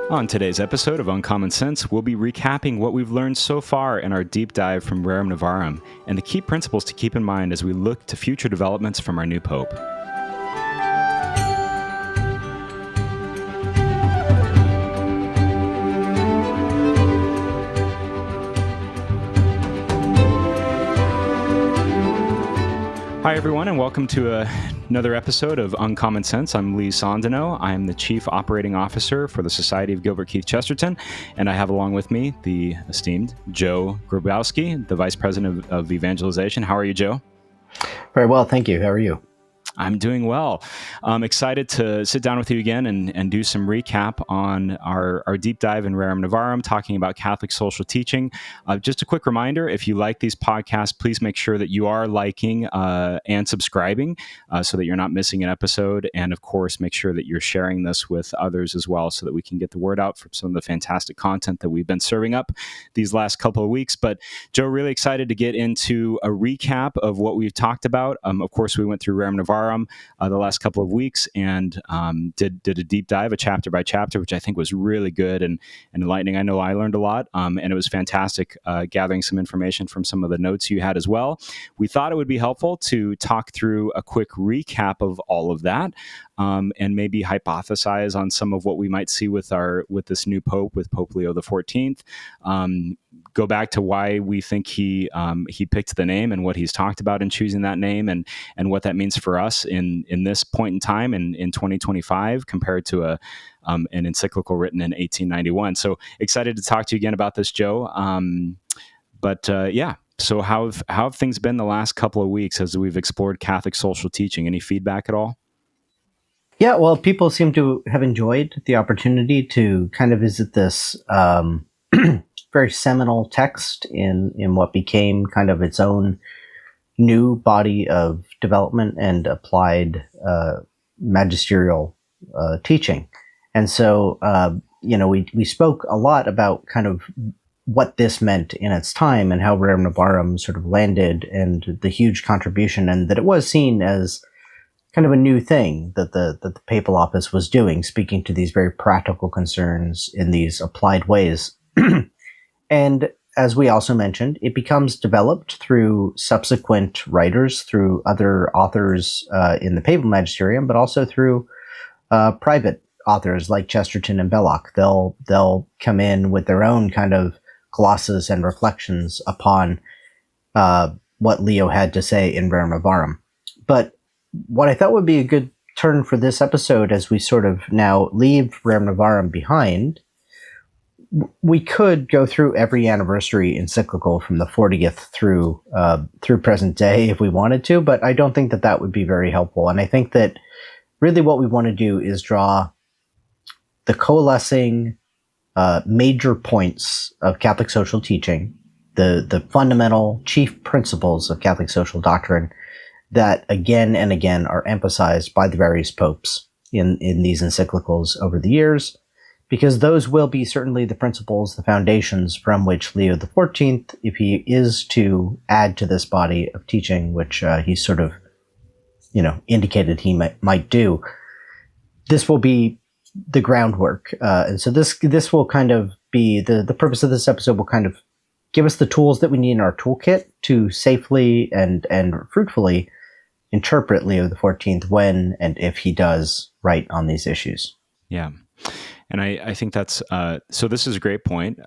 On today's episode of Uncommon Sense, we'll be recapping what we've learned so far in our deep dive from Rerum Novarum and the key principles to keep in mind as we look to future developments from our new Pope. Hi, everyone, and welcome to another episode of Uncommon Sense. I'm Lee Sondino. I'm the Chief Operating Officer for the Society of Gilbert Keith Chesterton, and I have along with me the esteemed Joe Grabowski, the Vice President of Evangelization. How are you, Joe? Very well, thank you. How are you? I'm doing well. I'm excited to sit down with you again and do some recap on our deep dive in Rerum Novarum, talking about Catholic social teaching. Just a quick reminder, if you like these podcasts, please make sure that you are liking and subscribing so that you're not missing an episode. And of course, make sure that you're sharing this with others as well so that we can get the word out for some of the fantastic content that we've been serving up these last couple of weeks. But Joe, really excited to get into a recap of what we've talked about. Of course, we went through Rerum Novarum the last couple of weeks and did a deep dive, a chapter by chapter, which I think was really good and enlightening. I know I learned a lot, and it was fantastic gathering some information from some of the notes you had as well. We thought it would be helpful to talk through a quick recap of all of that and maybe hypothesize on some of what we might see with this new Pope, with Pope Leo XIV. Go back to why we think he picked the name and what he's talked about in choosing that name and what that means for us in this point in time in 2025 compared to an encyclical written in 1891. So excited to talk to you again about this, Joe. So how have things been the last couple of weeks as we've explored Catholic social teaching? Any feedback at all? Yeah, well, people seem to have enjoyed the opportunity to kind of visit this very seminal text in what became kind of its own new body of development and applied magisterial teaching. And so, we spoke a lot about kind of what this meant in its time and how Rerum Novarum sort of landed and the huge contribution, and that it was seen as kind of a new thing that the papal office was doing, speaking to these very practical concerns in these applied ways. And as we also mentioned, it becomes developed through subsequent writers, through other authors in the papal magisterium, but also through private authors like Chesterton and Belloc. They'll come in with their own kind of glosses and reflections upon what Leo had to say in Rerum Novarum. But what I thought would be a good turn for this episode, as we sort of now leave Rerum Novarum behind, we could go through every anniversary encyclical from the 40th through present day if we wanted to, but I don't think that would be very helpful. And I think that really what we want to do is draw the coalescing major points of Catholic social teaching, the fundamental chief principles of Catholic social doctrine that again and again are emphasized by the various popes in these encyclicals over the years, because those will be certainly the principles, the foundations from which Leo XIV, if he is to add to this body of teaching, which he sort of, indicated he might do, this will be the groundwork. And so this will kind of be, the purpose of this episode will kind of give us the tools that we need in our toolkit to safely and fruitfully interpret Leo XIV when and if he does write on these issues. Yeah. And I think that's, so this is a great point.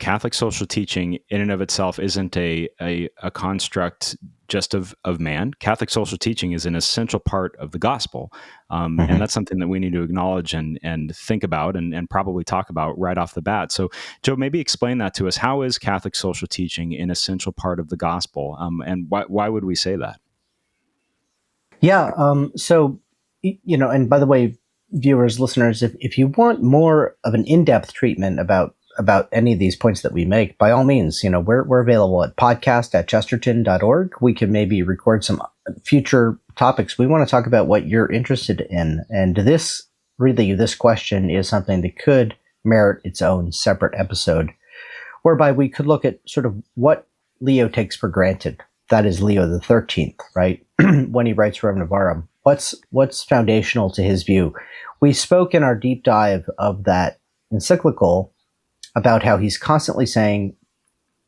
Catholic social teaching in and of itself isn't a construct just of man. Catholic social teaching is an essential part of the gospel. And that's something that we need to acknowledge and think about and probably talk about right off the bat. So Joe, maybe explain that to us. How is Catholic social teaching an essential part of the gospel? And why would we say that? Yeah. And by the way, viewers, listeners, if you want more of an in-depth treatment about any of these points that we make, by all means, we're available at podcast@chesterton.org. We can maybe record some future topics. We want to talk about what you're interested in. And this question is something that could merit its own separate episode, whereby we could look at sort of what Leo takes for granted. That is Leo XIII, right? When he writes Rerum Novarum, what's foundational to his view? We spoke in our deep dive of that encyclical about how he's constantly saying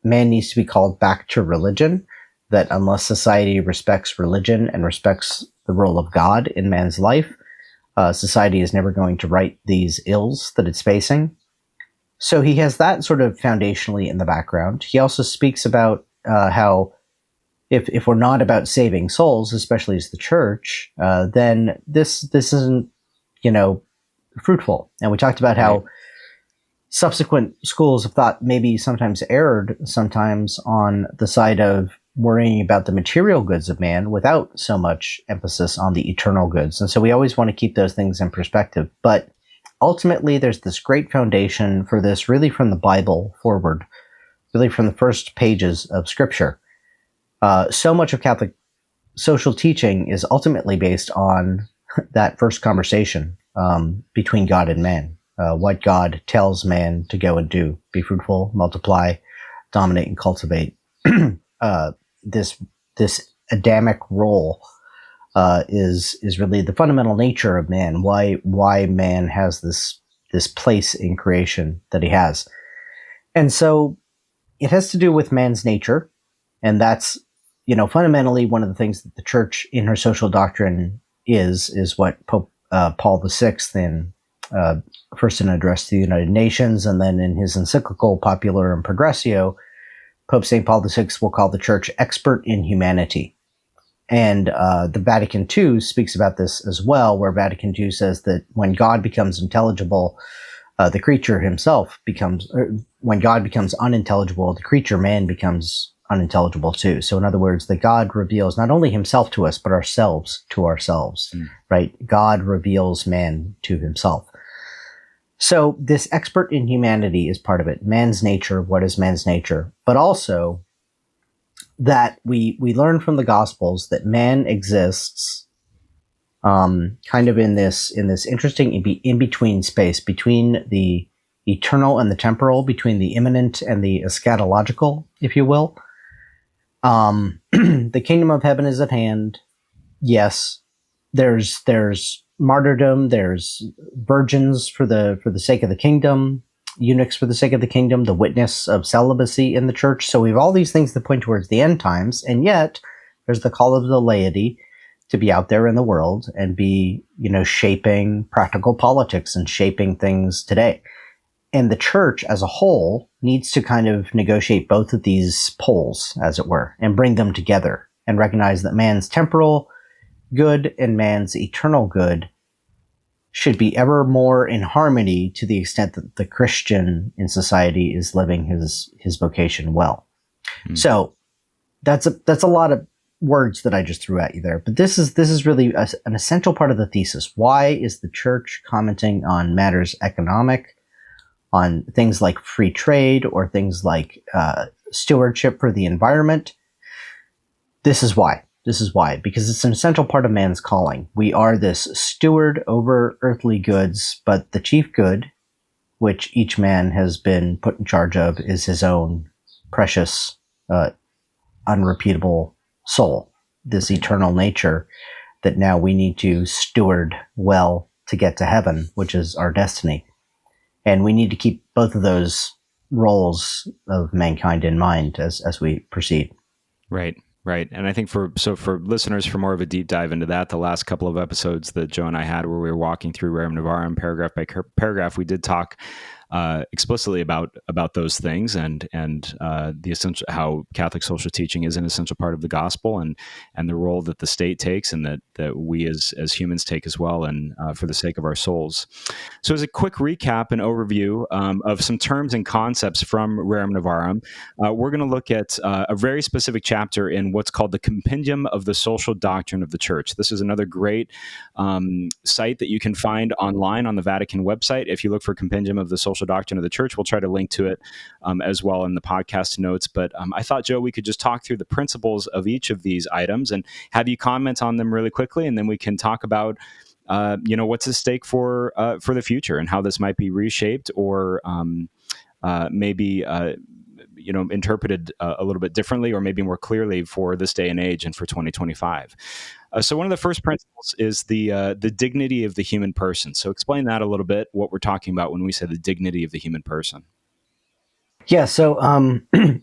man needs to be called back to religion, that unless society respects religion and respects the role of God in man's life, society is never going to right these ills that it's facing. So he has that sort of foundationally in the background. He also speaks about how if we're not about saving souls, especially as the church, then this isn't, fruitful. And we talked about how subsequent schools of thought maybe sometimes erred sometimes on the side of worrying about the material goods of man without so much emphasis on the eternal goods. And so we always want to keep those things in perspective. But ultimately, there's this great foundation for this really from the Bible forward, really from the first pages of Scripture. So much of Catholic social teaching is ultimately based on that first conversation between God and man. What God tells man to go and do: be fruitful, multiply, dominate, and cultivate. This Adamic role is really the fundamental nature of man. Why man has this place in creation that he has, and so it has to do with man's nature, and that's fundamentally one of the things that the Church in her social doctrine is what Pope Paul VI in first in an address to the United Nations, and then in his encyclical Popular and Progressio, Pope St. Paul VI will call the Church expert in humanity. And the Vatican II speaks about this as well, where Vatican II says that when God becomes intelligible, the creature himself becomes, when God becomes unintelligible, the creature, man, becomes unintelligible too. So in other words, that God reveals not only himself to us, but ourselves to ourselves, right? God reveals man to himself. So this expert in humanity is part of it. Man's nature, what is man's nature? But also that we learn from the Gospels that man exists kind of in this interesting in-between space between the eternal and the temporal, between the immanent and the eschatological, if you will. The kingdom of heaven is at hand. Yes, there's martyrdom, there's virgins for the sake of the kingdom, eunuchs for the sake of the kingdom, the witness of celibacy in the church. So we have all these things that point towards the end times, and yet there's the call of the laity to be out there in the world and be, shaping practical politics and shaping things today. And the church as a whole needs to kind of negotiate both of these poles, as it were, and bring them together and recognize that man's temporal good and man's eternal good should be ever more in harmony to the extent that the Christian in society is living his vocation well. So that's a lot of words that I just threw at you there, but this is really an essential part of the thesis. Why is the church commenting on matters economic, on things like free trade or things like stewardship for the environment? This is why. Because it's an essential part of man's calling. We are this steward over earthly goods, but the chief good, which each man has been put in charge of, is his own precious, unrepeatable soul, this eternal nature that now we need to steward well to get to heaven, which is our destiny. And we need to keep both of those roles of mankind in mind as we proceed. Right. And I think for listeners, for more of a deep dive into that, the last couple of episodes that Joe and I had where we were walking through Rerum Novarum paragraph by paragraph, we did talk explicitly about those things and the essential, how Catholic social teaching is an essential part of the gospel and the role that the state takes and that we as humans take as well, and for the sake of our souls. So as a quick recap and overview of some terms and concepts from Rerum Novarum, we're going to look at a very specific chapter in what's called the Compendium of the Social Doctrine of the Church. This is another great site that you can find online on the Vatican website. If you look for Compendium of the Social Doctrine of the Church, we'll try to link to it as well in the podcast notes. But I thought, Joe, we could just talk through the principles of each of these items and have you comment on them really quickly, and then we can talk about what's at stake for the future and how this might be reshaped or maybe interpreted a little bit differently or maybe more clearly for this day and age and for 2025. So one of the first principles is the dignity of the human person. So explain that a little bit. What we're talking about when we say the dignity of the human person. Yeah, so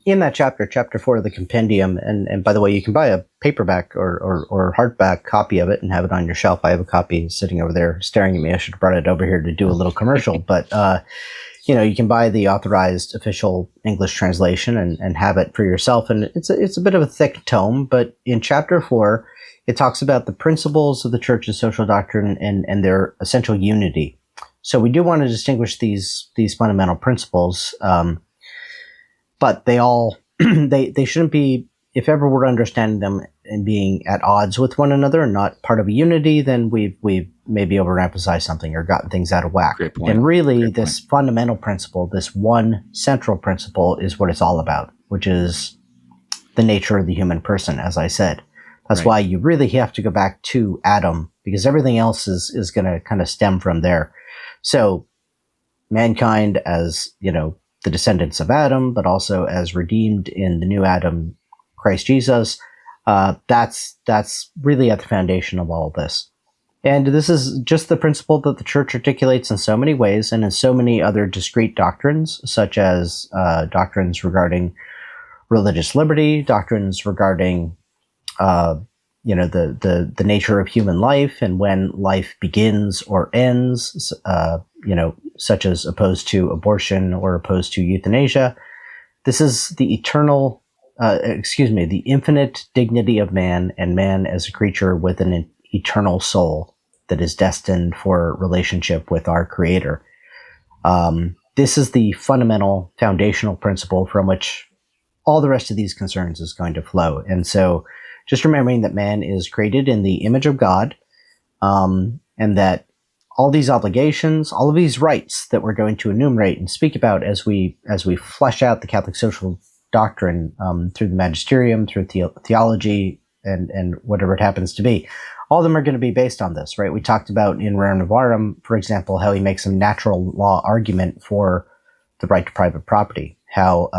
in that chapter 4 of the compendium, and by the way, you can buy a paperback or hardback copy of it and have it on your shelf. I have a copy sitting over there staring at me. I should have brought it over here to do a little commercial, but you can buy the authorized official English translation and have it for yourself. And it's a bit of a thick tome, but in chapter 4, it talks about the principles of the Church's social doctrine and their essential unity. So we do want to distinguish these fundamental principles. But they all they shouldn't be, if ever we're understanding them and being at odds with one another and not part of a unity, then we've maybe overemphasized something or gotten things out of whack. Great point. And really, this fundamental principle, this one central principle, is what it's all about, which is the nature of the human person, as I said. That's why you really have to go back to Adam, because everything else is going to kind of stem from there. So mankind as, the descendants of Adam, but also as redeemed in the new Adam, Christ Jesus. That's really at the foundation of all of this. And this is just the principle that the Church articulates in so many ways and in so many other discrete doctrines, such as doctrines regarding religious liberty, doctrines regarding the nature of human life and when life begins or ends, such as opposed to abortion or opposed to euthanasia. This is the the infinite dignity of man and man as a creature with an eternal soul that is destined for relationship with our Creator. This is the fundamental foundational principle from which all the rest of these concerns is going to flow. And so just remembering that man is created in the image of God, and that all these obligations, all of these rights that we're going to enumerate and speak about as we flesh out the Catholic social doctrine through the magisterium, through theology, and whatever it happens to be, all of them are going to be based on this, right? We talked about in Rerum Novarum, for example, how he makes a natural law argument for the right to private property, how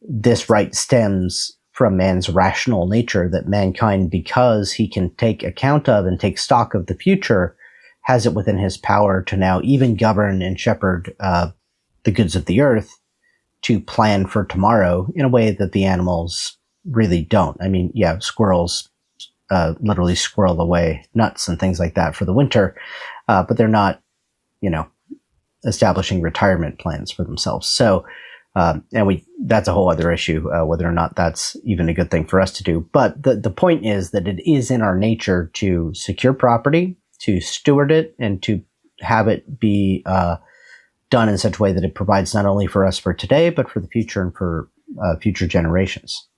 this right stems from man's rational nature, that mankind, because he can take account of and take stock of the future, has it within his power to now even govern and shepherd the goods of the earth, to plan for tomorrow in a way that the animals really don't. I mean, yeah, squirrels literally squirrel away nuts and things like that for the winter, but they're not, establishing retirement plans for themselves. So, that's a whole other issue, whether or not that's even a good thing for us to do. But the point is that it is in our nature to secure property, to steward it, and to have it be done in such a way that it provides not only for us for today, but for the future and for future generations.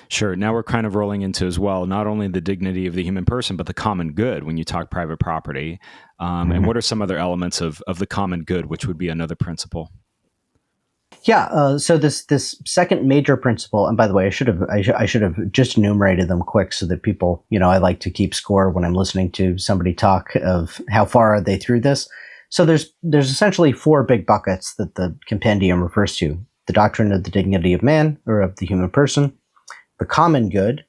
Sure. Now we're kind of rolling into as well, not only the dignity of the human person, but the common good when you talk private property. And what are some other elements of the common good, which would be another principle? Yeah. So this second major principle, and by the way, I should have just enumerated them quick so that people, I like to keep score when I'm listening to somebody talk of how far are they through this. So there's essentially 4 big buckets that the compendium refers to: the doctrine of the dignity of man, or of the human person, the common good,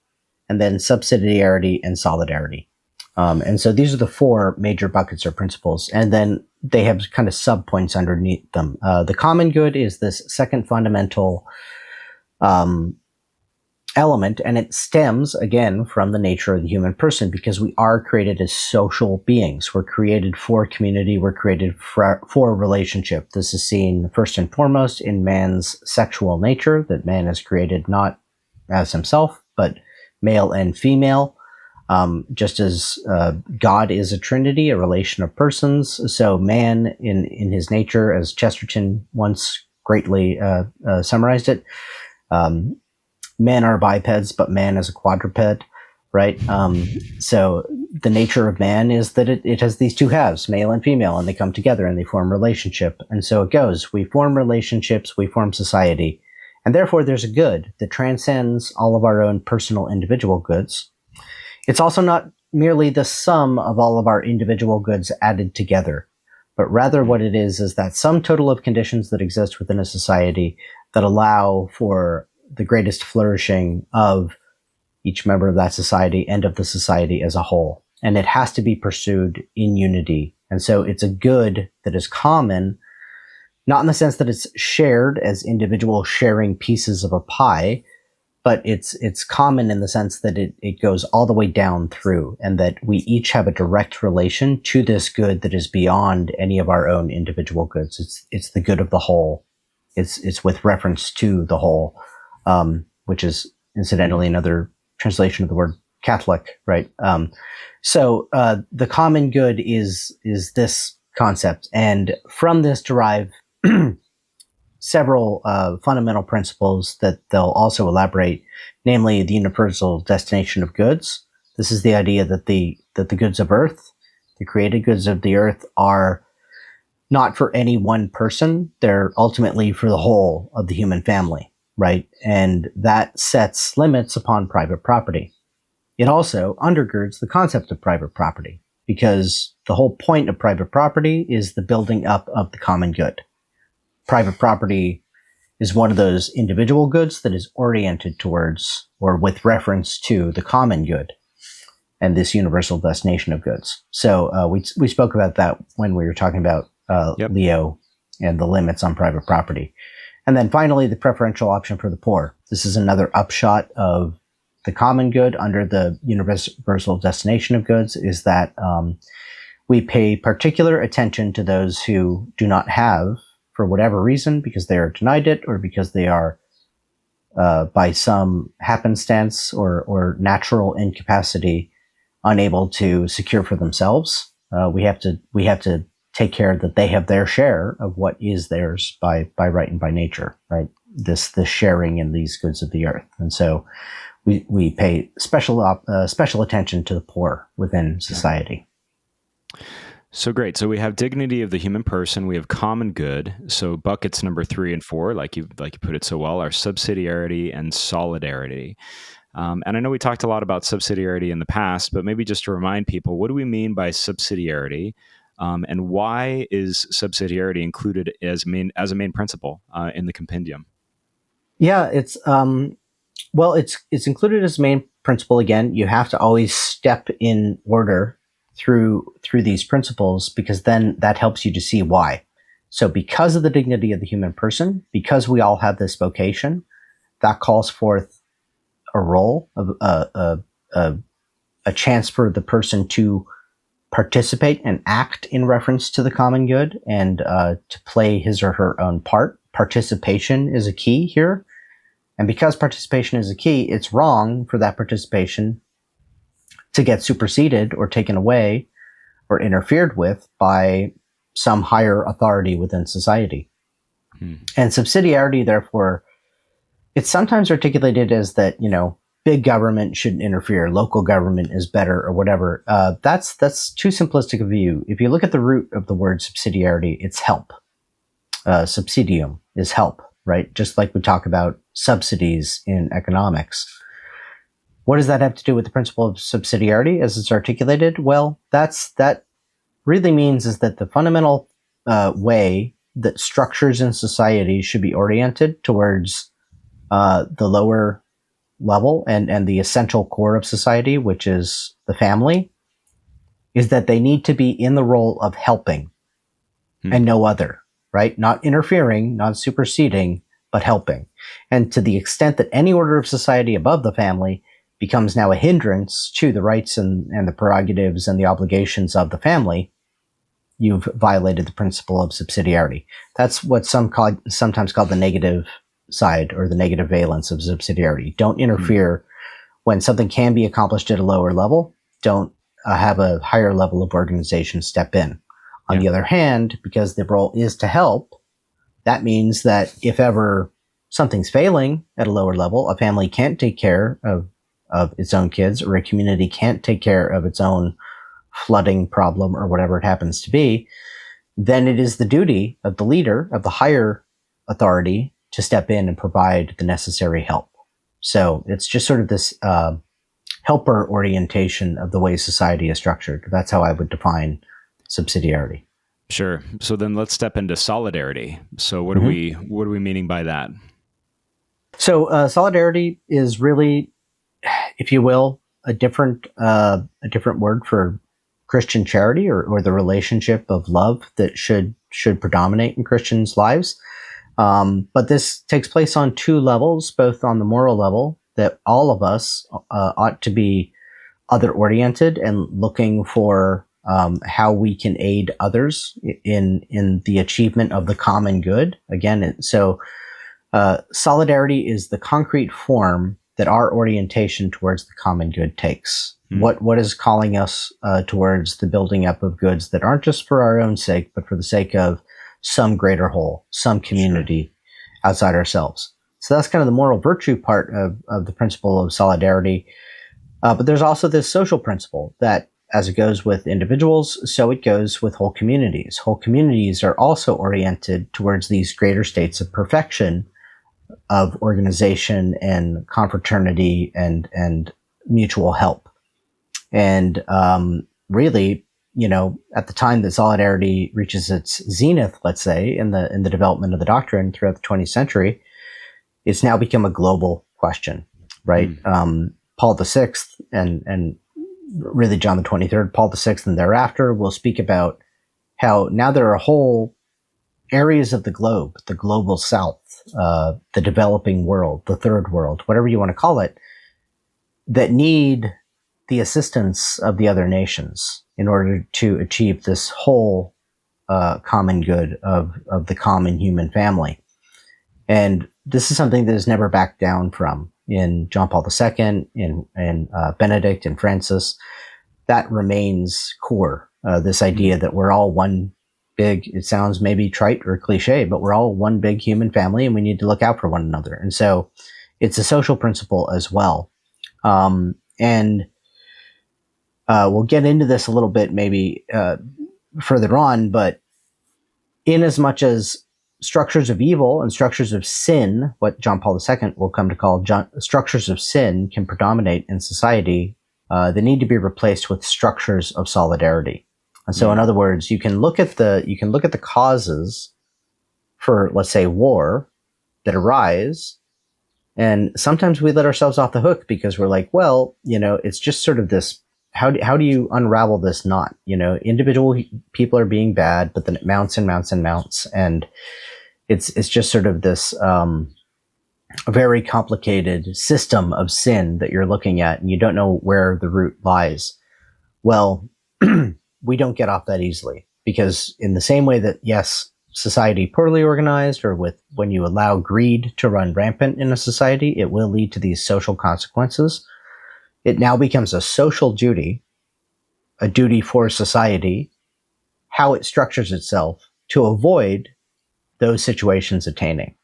and then subsidiarity and solidarity. And so these are the 4 major buckets or principles. And then they have kind of sub-points underneath them. The common good is this second fundamental element, and it stems, again, from the nature of the human person, because we are created as social beings. We're created for community. We're created for relationship. This is seen first and foremost in man's sexual nature, that man is created not as himself, but male and female. Just as God is a trinity, a relation of persons, so man in his nature, as Chesterton once greatly summarized it, men are bipeds, but man is a quadruped, right? So the nature of man is that it has these 2 halves, male and female, and they come together and they form relationship. And so it goes. We form relationships, we form society, and therefore there's a good that transcends all of our own personal individual goods. It's also not merely the sum of all of our individual goods added together, but rather what it is that sum total of conditions that exist within a society that allow for the greatest flourishing of each member of that society and of the society as a whole. And it has to be pursued in unity. And so it's a good that is common, not in the sense that it's shared as individual sharing pieces of a pie, but it's common in the sense that it goes all the way down through, and that we each have a direct relation to this good that is beyond any of our own individual goods. It's the good of the whole. It's with reference to the whole, which is incidentally another translation of the word Catholic, right? So the common good is this concept, and from this derive several fundamental principles that they'll also elaborate, namely the universal destination of goods. This is the idea that the goods of earth, the created goods of the earth, are not for any one person. They're ultimately for the whole of the human family, right? And that sets limits upon private property. It also undergirds the concept of private property, because the whole point of private property is the building up of the common good. Private property is one of those individual goods that is oriented towards or with reference to the common good and this universal destination of goods. So we spoke about that when we were talking about Leo and the limits on private property. And then finally, the preferential option for the poor. This is another upshot of the common good under the universal destination of goods, is that we pay particular attention to those who do not have, for whatever reason, because they are denied it, or because they are, by some happenstance or natural incapacity, unable to secure for themselves. We have to take care that they have their share of what is theirs by right and by nature, right? This sharing in these goods of the earth. And so we pay special attention to the poor within society. So great. So we have dignity of the human person. We have common good. So buckets number 3 and 4, like you put it so well, are subsidiarity and solidarity. And I know we talked a lot about subsidiarity in the past, but maybe just to remind people, what do we mean by subsidiarity, and why is subsidiarity included as a main principle in the compendium? Yeah, it's included as main principle. Again, you have to always step in order through these principles, because then that helps you to see why. So because of the dignity of the human person, because we all have this vocation, that calls forth a role of a chance for the person to participate and act in reference to the common good, and to play his or her own part. Participation is a key here. And because participation is a key, it's wrong for that participation to get superseded or taken away or interfered with by some higher authority within society. And subsidiarity, therefore, it's sometimes articulated as that, big government shouldn't interfere, local government is better, or whatever. That's too simplistic a view. If you look at the root of the word subsidiarity, it's help. Subsidium is help, right? Just like we talk about subsidies in economics. What does that have to do with the principle of subsidiarity as it's articulated? Well, that really means is that the fundamental way that structures in society should be oriented towards the lower level and the essential core of society, which is the family, is that they need to be in the role of helping and no other, right? Not interfering, not superseding, but helping. And to the extent that any order of society above the family becomes now a hindrance to the rights and the prerogatives and the obligations of the family, you've violated the principle of subsidiarity. That's what sometimes called the negative side, or the negative valence of subsidiarity. Don't interfere when something can be accomplished at a lower level. Don't have a higher level of organization step in. On the other hand, because the role is to help, that means that if ever something's failing at a lower level, a family can't take care of its own kids, or a community can't take care of its own flooding problem, or whatever it happens to be, then it is the duty of the leader, of the higher authority, to step in and provide the necessary help. So it's just sort of this helper orientation of the way society is structured. That's how I would define subsidiarity. Sure. So then let's step into solidarity. So what are we meaning by that? So solidarity is really if you will, a different word for Christian charity, or the relationship of love that should predominate in Christians' lives. But this takes place on two levels, both on the moral level, that all of us ought to be other-oriented and looking for how we can aid others in the achievement of the common good. Again, solidarity is the concrete form that our orientation towards the common good takes. What is calling us towards the building up of goods that aren't just for our own sake, but for the sake of some greater whole, some community outside ourselves. So that's kind of the moral virtue part of the principle of solidarity. But there's also this social principle that, as it goes with individuals, so it goes with whole communities. Whole communities are also oriented towards these greater states of perfection of organization and confraternity and mutual help. And really, at the time that solidarity reaches its zenith, let's say, in the development of the doctrine throughout the 20th century, it's now become a global question, right? Paul VI and really John the 23rd, Paul VI and thereafter will speak about how now there are whole areas of the globe, the global south, the developing world, the third world, whatever you want to call it, that need the assistance of the other nations in order to achieve this whole common good of the common human family. And this is something that is never backed down from in John Paul II, in Benedict and Francis. That remains core. This idea that we're all one big, it sounds maybe trite or cliche, but we're all one big human family and we need to look out for one another. And so it's a social principle as well. And we'll get into this a little bit maybe further on, but in as much as structures of evil and structures of sin, what John Paul II will come to call structures of sin, can predominate in society, they need to be replaced with structures of solidarity. And so, in other words, you can look at the causes for, let's say, war that arise, and sometimes we let ourselves off the hook because we're like, well, it's just sort of this. How do you unravel this knot? Individual people are being bad, but then it mounts and mounts and mounts, and it's just sort of this a very complicated system of sin that you're looking at, and you don't know where the root lies. Well, we don't get off that easily, because in the same way that, yes, society poorly organized, or when you allow greed to run rampant in a society, it will lead to these social consequences. It now becomes a social duty, a duty for society, how it structures itself to avoid those situations attaining.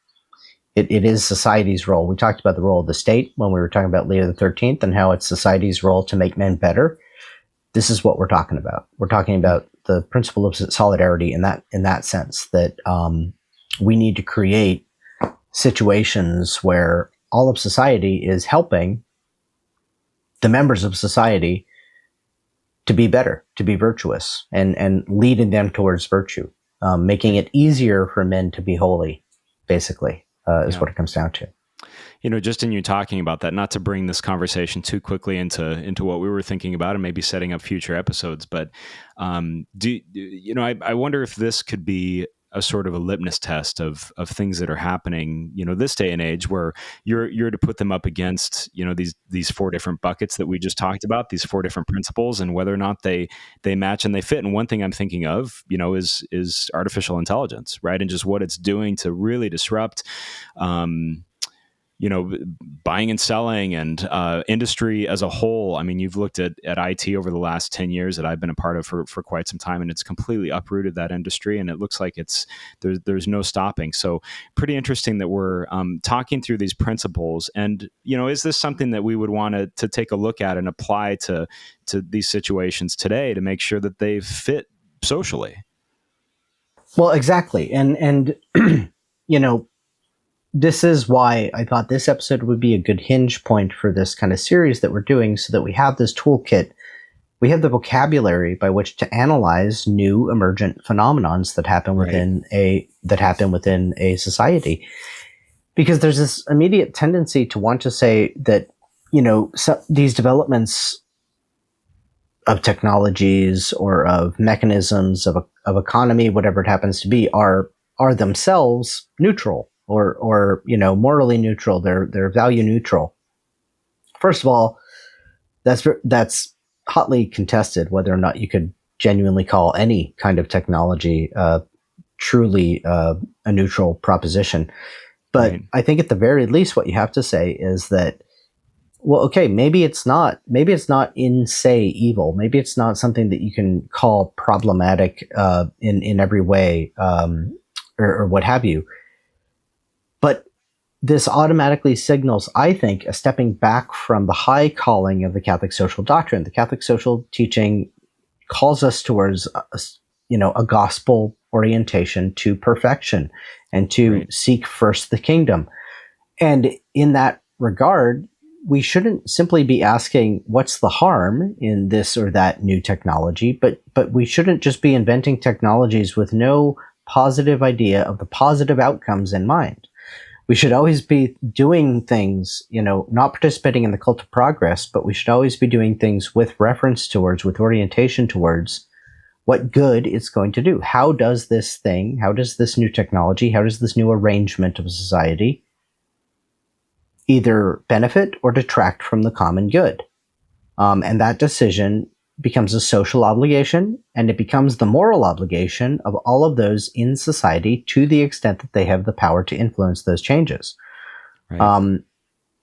It is society's role. We talked about the role of the state when we were talking about Leo XIII and how it's society's role to make men better. This is what we're talking about. We're talking about the principle of solidarity in that sense, that we need to create situations where all of society is helping the members of society to be better, to be virtuous, and leading them towards virtue, making it easier for men to be holy, basically, is what it comes down to. Just in you talking about that, not to bring this conversation too quickly into what we were thinking about and maybe setting up future episodes, but I wonder if this could be a sort of a litmus test of things that are happening, this day and age, where you're to put them up against, these four different buckets that we just talked about, these four different principles, and whether or not they match and they fit. And one thing I'm thinking of, is artificial intelligence, right? And just what it's doing to really disrupt, buying and selling and industry as a whole. I mean, you've looked at IT over the last 10 years that I've been a part of for quite some time, and it's completely uprooted that industry, and it looks like there's no stopping. So pretty interesting that we're talking through these principles. And, is this something that we would want to take a look at and apply to these situations today to make sure that they fit socially? Well, exactly. And this is why I thought this episode would be a good hinge point for this kind of series that we're doing, so that we have this toolkit. We have the vocabulary by which to analyze new emergent phenomenons that happen within a society. Because there's this immediate tendency to want to say that these developments of technologies or of mechanisms of economy, whatever it happens to be, are themselves neutral or morally neutral. They're value neutral. First of all, that's hotly contested whether or not you could genuinely call any kind of technology truly a neutral proposition. But Right. I think at the very least, what you have to say is that, well, okay, maybe it's not in se evil. Maybe it's not something that you can call problematic in every way, or what have you. But this automatically signals, I think, a stepping back from the high calling of the Catholic social doctrine. The Catholic social teaching calls us towards a gospel orientation to perfection and to Right. seek first the kingdom. And in that regard, we shouldn't simply be asking what's the harm in this or that new technology, but we shouldn't just be inventing technologies with no positive idea of the positive outcomes in mind. We should always be doing things, not participating in the cult of progress, but we should always be doing things with reference towards, with orientation towards what good it's going to do. How does this new technology, how does this new arrangement of society either benefit or detract from the common good? And that decision becomes a social obligation, and it becomes the moral obligation of all of those in society to the extent that they have the power to influence those changes. Right. Um,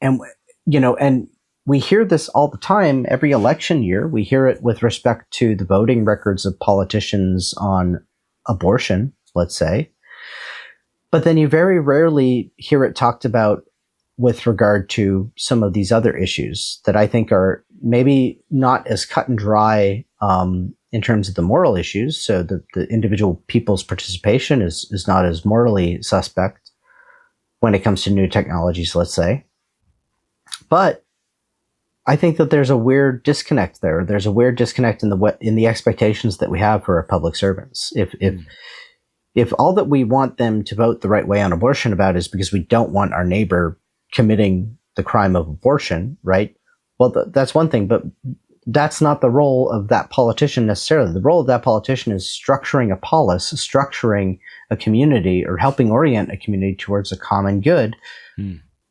and we hear this all the time. Every election year, we hear it with respect to the voting records of politicians on abortion, let's say. But then you very rarely hear it talked about with regard to some of these other issues that I think are maybe not as cut and dry in terms of the moral issues. So the individual people's participation is not as morally suspect when it comes to new technologies, let's say. But I think that there's a weird disconnect there. There's a weird disconnect in the expectations that we have for our public servants. If all that we want them to vote the right way on abortion about is because we don't want our neighbor committing the crime of abortion, right? Well, that's one thing, but that's not the role of that politician necessarily. The role of that politician is structuring a polis, structuring a community, or helping orient a community towards a common good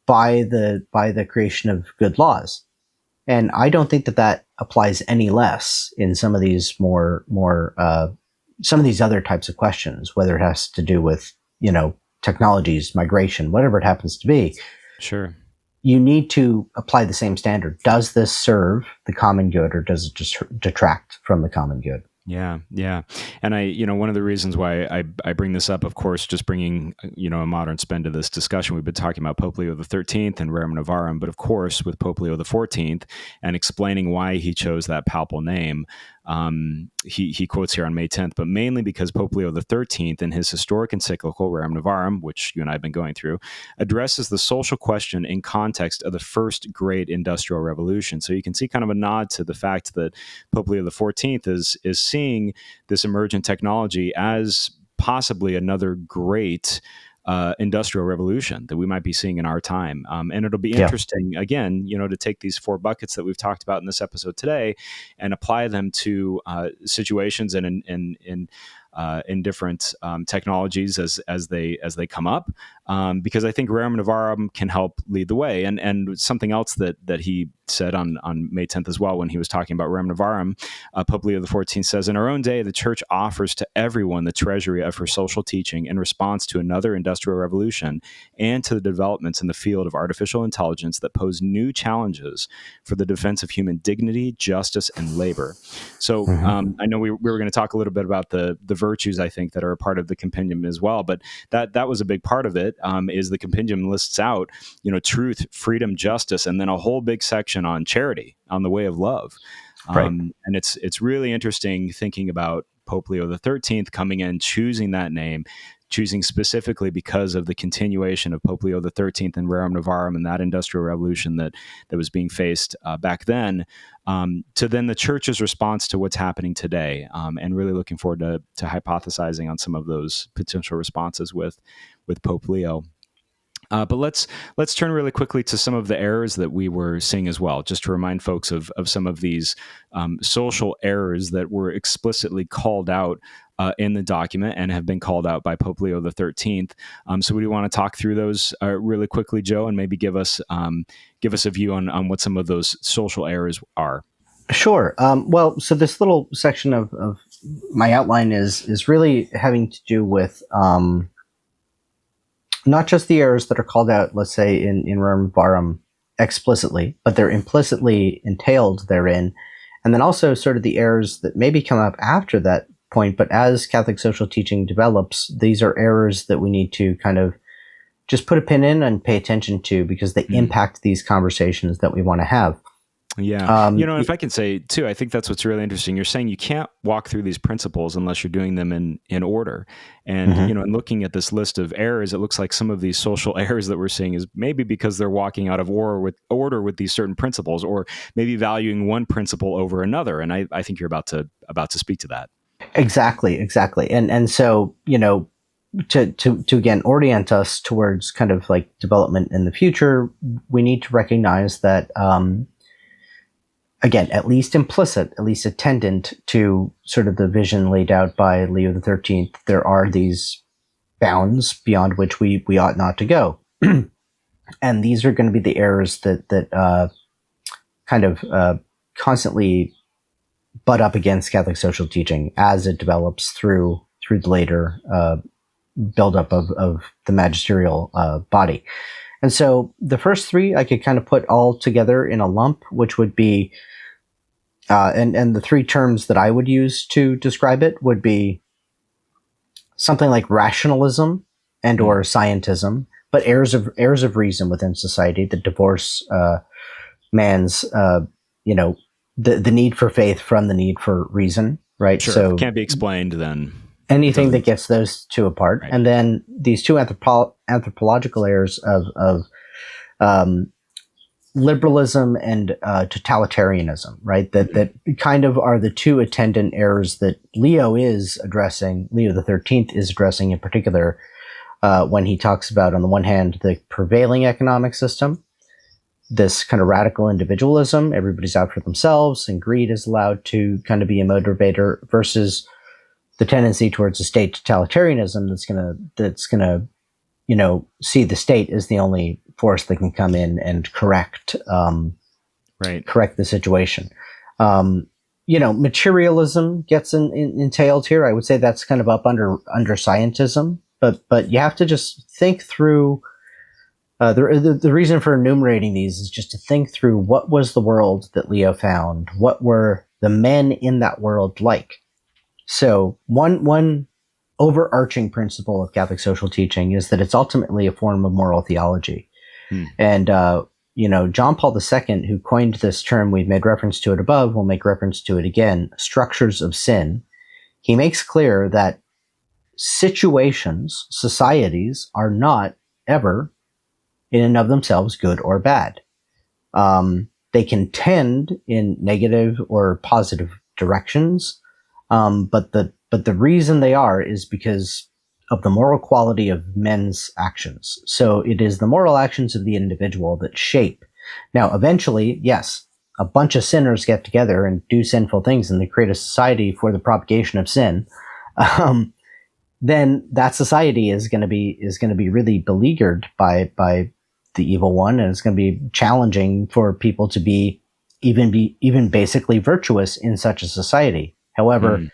by the creation of good laws. And I don't think that applies any less in some of these some of these other types of questions, whether it has to do with, technologies, migration, whatever it happens to be. Sure. You need to apply the same standard. Does this serve the common good, or does it just detract from the common good? Yeah, yeah. And one of the reasons why I bring this up, of course, just bringing, a modern spin to this discussion, we've been talking about Pope Leo XIII and Rerum Novarum, but of course, with Pope Leo XIV and explaining why he chose that papal name, he quotes here on May 10th, but mainly because Pope Leo XIII, in his historic encyclical Rerum Novarum, which you and I have been going through, addresses the social question in context of the first great industrial revolution. So you can see kind of a nod to the fact that Pope Leo XIV is seeing this emergent technology as possibly another great industrial revolution that we might be seeing in our time. And it'll be interesting, again, to take these four buckets that we've talked about in this episode today and apply them to situations and in different technologies as they come up, because I think Rerum Novarum can help lead the way. And something else that he said on May 10th as well, when he was talking about Rerum Novarum, Pope Leo XIV says, "In our own day, the Church offers to everyone the treasury of her social teaching in response to another industrial revolution and to the developments in the field of artificial intelligence that pose new challenges for the defense of human dignity, justice, and labor." So I know we were going to talk a little bit about the virtues, I think, that are a part of the compendium as well, but that was a big part of it. Is the compendium lists out, truth, freedom, justice, and then a whole big section on charity, on the way of love. Right. And it's really interesting thinking about Pope Leo XIII coming in, choosing that name, choosing specifically because of the continuation of Pope Leo XIII and Rerum Novarum and that industrial revolution that was being faced back then, to then the Church's response to what's happening today, and really looking forward to hypothesizing on some of those potential responses with Pope Leo. But let's turn really quickly to some of the errors that we were seeing as well, just to remind folks of some of these social errors that were explicitly called out in the document and have been called out by Pope Leo XIII. So we want to talk through those really quickly, Joe, and maybe give us a view on what some of those social errors are. Sure. Well, so this little section of my outline is really having to do with not just the errors that are called out, let's say, in Rerum Novarum explicitly, but they're implicitly entailed therein. And then also sort of the errors that maybe come up after that point. But as Catholic social teaching develops, these are errors that we need to kind of just put a pin in and pay attention to, because they impact these conversations that we want to have. Yeah. If I can say too, I think that's what's really interesting. You're saying you can't walk through these principles unless you're doing them in order. And, in looking at this list of errors, it looks like some of these social errors that we're seeing is maybe because they're walking out of order with these certain principles, or maybe valuing one principle over another. And I think you're about to speak to that. Exactly. And so, to again orient us towards kind of like development in the future, we need to recognize that, again, at least implicit, at least attendant to sort of the vision laid out by Leo XIII, there are these bounds beyond which we ought not to go. And these are going to be the errors that kind of constantly butt up against Catholic social teaching as it develops through the later buildup of the magisterial body. And so the first three I could kind of put all together in a lump, which would be, and the three terms that I would use to describe it would be something like rationalism and or scientism, but errors of reason within society that divorce man's, the need for faith from the need for reason, right? Sure. So can't be explained then. Anything that gets those two apart. Right. And then these two anthropological errors of liberalism and totalitarianism, right? That kind of are the two attendant errors that Leo the 13th is addressing in particular, when he talks about, on the one hand, the prevailing economic system, this kind of radical individualism, everybody's out for themselves, and greed is allowed to kind of be a motivator, versus the tendency towards a state totalitarianism that's gonna see the state as the only force that can come in and correct the situation. Materialism gets entailed here. I would say that's kind of up under scientism, but you have to just think through. The reason for enumerating these is just to think through what was the world that Leo found. What were the men in that world like? So one overarching principle of Catholic social teaching is that it's ultimately a form of moral theology. And, John Paul II, who coined this term, we've made reference to it above, we'll make reference to it again, structures of sin. He makes clear that situations, societies, are not ever in and of themselves good or bad. They can tend in negative or positive directions, but the reason they are is because of the moral quality of men's actions. So it is the moral actions of the individual that shape. Now, eventually, yes, a bunch of sinners get together and do sinful things, and they create a society for the propagation of sin. Then that society is going to be really beleaguered by the evil one, and it's going to be challenging for people to be even basically virtuous in such a society. However,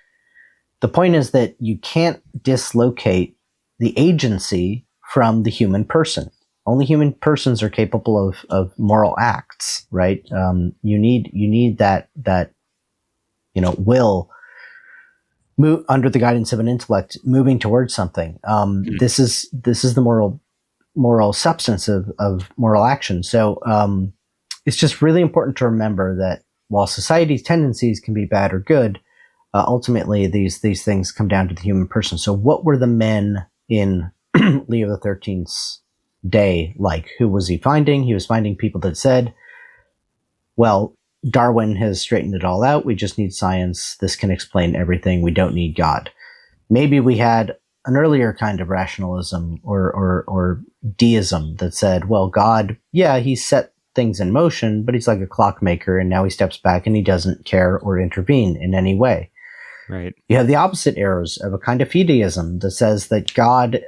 the point is that you can't dislocate the agency from the human person. Only human persons are capable of moral acts, right? You need that will move under the guidance of an intellect, moving towards something. This is the moral substance of moral action. So it's just really important to remember that while society's tendencies can be bad or good, ultimately these things come down to the human person. So what were the men in Leo XIII's day like? Who was he finding? He was finding people that said, well, Darwin has straightened it all out. We just need science. This can explain everything. We don't need God. Maybe we had an earlier kind of rationalism or deism that said, well, God, yeah, he set things in motion, but he's like a clockmaker, and now he steps back and he doesn't care or intervene in any way. Right. You have the opposite errors of a kind of fideism that says that God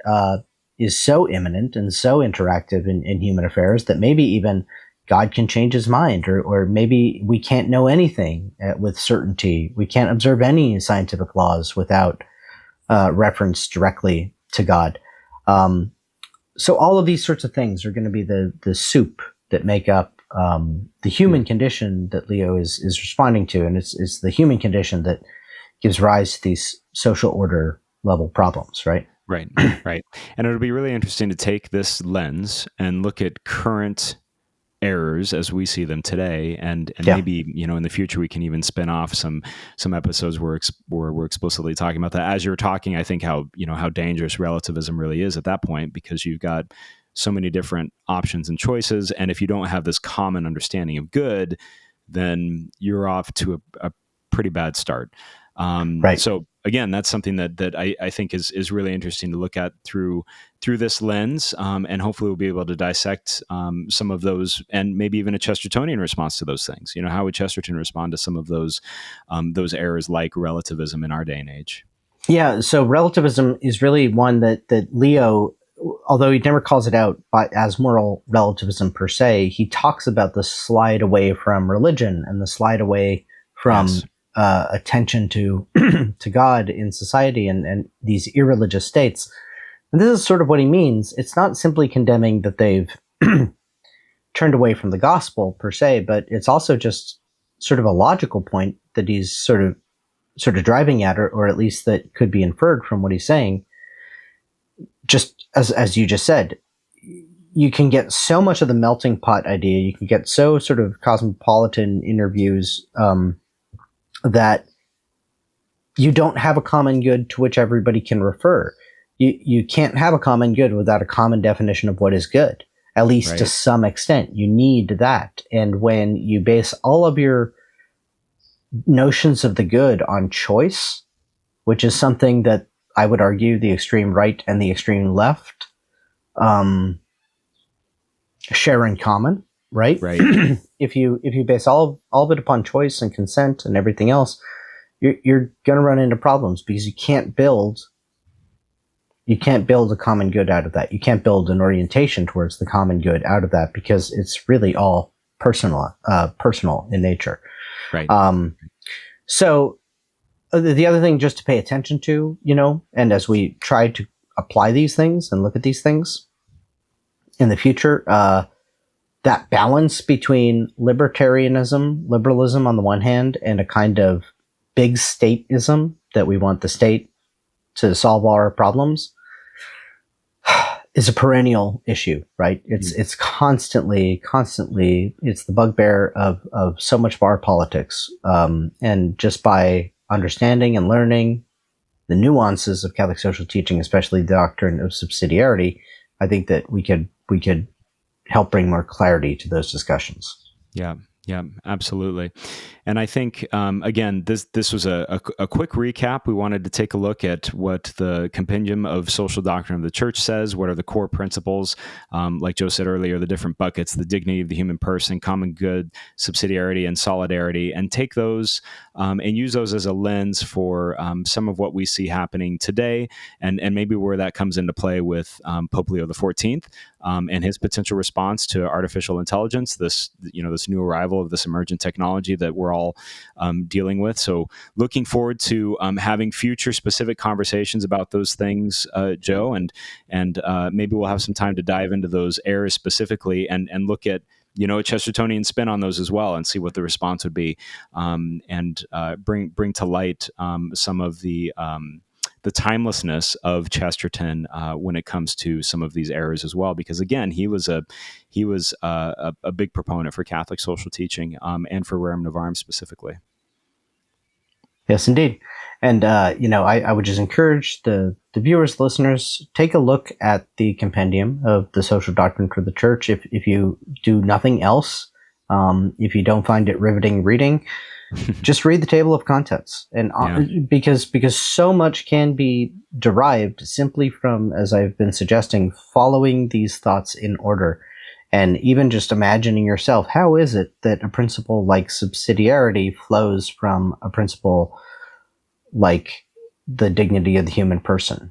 is so immanent and so interactive in human affairs that maybe even God can change his mind, or maybe we can't know anything with certainty. We can't observe any scientific laws without reference directly to God. So all of these sorts of things are going to be the soup that make up the human condition that Leo is responding to, and it's the human condition that gives rise to these social order level problems, right? Right, right. And it'll be really interesting to take this lens and look at current errors as we see them today, and maybe in the future we can even spin off some episodes where we're explicitly talking about that. As you're talking, I think how dangerous relativism really is at that point, because you've got so many different options and choices, and if you don't have this common understanding of good, then you're off to a pretty bad start. Right. So again, that's something that I think is really interesting to look at through this lens, and hopefully we'll be able to dissect some of those, and maybe even a Chestertonian response to those things. How would Chesterton respond to some of those errors like relativism in our day and age? Yeah, so relativism is really one that Leo, although he never calls it out as moral relativism per se, he talks about the slide away from religion and the slide away from attention to to God in society and these irreligious states. And this is sort of what he means. It's not simply condemning that they've turned away from the gospel per se, but it's also just sort of a logical point that he's sort of driving at, or at least that could be inferred from what he's saying. Just as you just said, you can get so much of the melting pot idea, you can get so sort of cosmopolitan interviews that you don't have a common good to which everybody can refer. You can't have a common good without a common definition of what is good, at least to some extent. You need that. And when you base all of your notions of the good on choice, which is something that I would argue the extreme right and the extreme left share in common, right? Right. If you base all of it upon choice and consent and everything else, you're going to run into problems, because you can't build a common good out of that. You can't build an orientation towards the common good out of that, because it's really all personal in nature. Right. So the other thing just to pay attention to, and as we try to apply these things and look at these things in the future, that balance between liberalism on the one hand, and a kind of big stateism that we want the state to solve all our problems, is a perennial issue, right? It's constantly, it's the bugbear of so much of our politics. And just by understanding and learning the nuances of Catholic social teaching, especially the doctrine of subsidiarity, I think that we could help bring more clarity to those discussions. Yeah, absolutely. And I think, again, this was a quick recap. We wanted to take a look at what the Compendium of Social Doctrine of the Church says. What are the core principles? Like Joe said earlier, the different buckets: the dignity of the human person, common good, subsidiarity, and solidarity, and take those and use those as a lens for some of what we see happening today, and maybe where that comes into play with Pope Leo XIV and his potential response to artificial intelligence, this new arrival of this emergent technology that we're all dealing with. So looking forward to having future specific conversations about those things, Joe, and maybe we'll have some time to dive into those errors specifically and look at a Chestertonian spin on those as well, and see what the response would be, and bring to light some of the timelessness of Chesterton when it comes to some of these errors as well, because again, he was a big proponent for Catholic social teaching and for Rerum Novarum specifically. Yes, indeed. And I would just encourage the viewers, listeners, take a look at the Compendium of the Social Doctrine for the Church. If you do nothing else, if you don't find it riveting reading, just read the table of contents, and because so much can be derived simply from, as I've been suggesting, following these thoughts in order. And even just imagining yourself, how is it that a principle like subsidiarity flows from a principle like the dignity of the human person?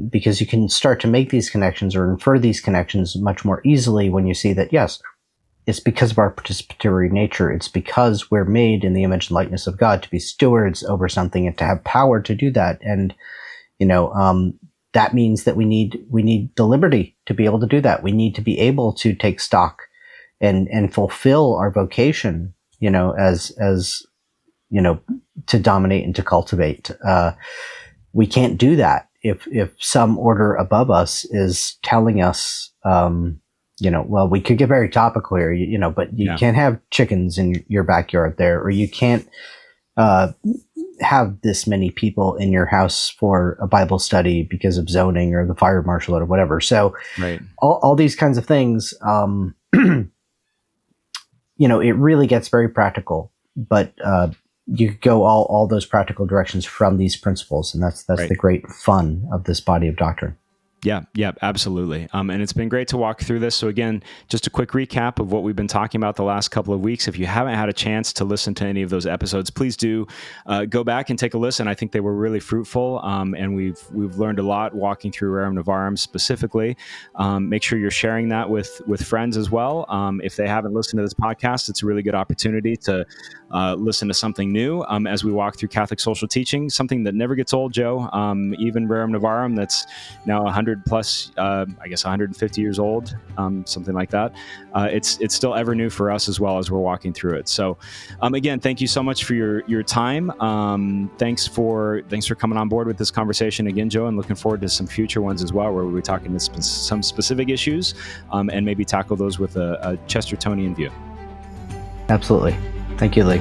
Because you can start to make these connections or infer these connections much more easily when you see that, yes, it's because of our participatory nature. It's because we're made in the image and likeness of God to be stewards over something and to have power to do that. And, that means that we need the liberty to be able to do that. We need to be able to take stock and fulfill our vocation, as to dominate and to cultivate. We can't do that if some order above us is telling us, well, we could get very topical here, but you can't have chickens in your backyard there, or you can't have this many people in your house for a Bible study because of zoning or the fire marshal or whatever. So all these kinds of things, it really gets very practical, but you could go all those practical directions from these principles. And that's the great fun of this body of doctrine. Yeah, absolutely. And it's been great to walk through this. So again, just a quick recap of what we've been talking about the last couple of weeks. If you haven't had a chance to listen to any of those episodes, please do go back and take a listen. I think they were really fruitful, and we've learned a lot walking through Rerum Novarum specifically. Make sure you're sharing that with friends as well. If they haven't listened to this podcast, it's a really good opportunity to listen to something new as we walk through Catholic social teaching, something that never gets old, Joe. Even Rerum Novarum, that's now 100 plus, I guess 150 years old, something like that. It's still ever new for us as well as we're walking through it. So again, thank you so much for your time. Thanks for coming on board with this conversation again, Joe, and looking forward to some future ones as well, where we'll be talking to some specific issues and maybe tackle those with a Chestertonian view. Absolutely. Thank you, Lee.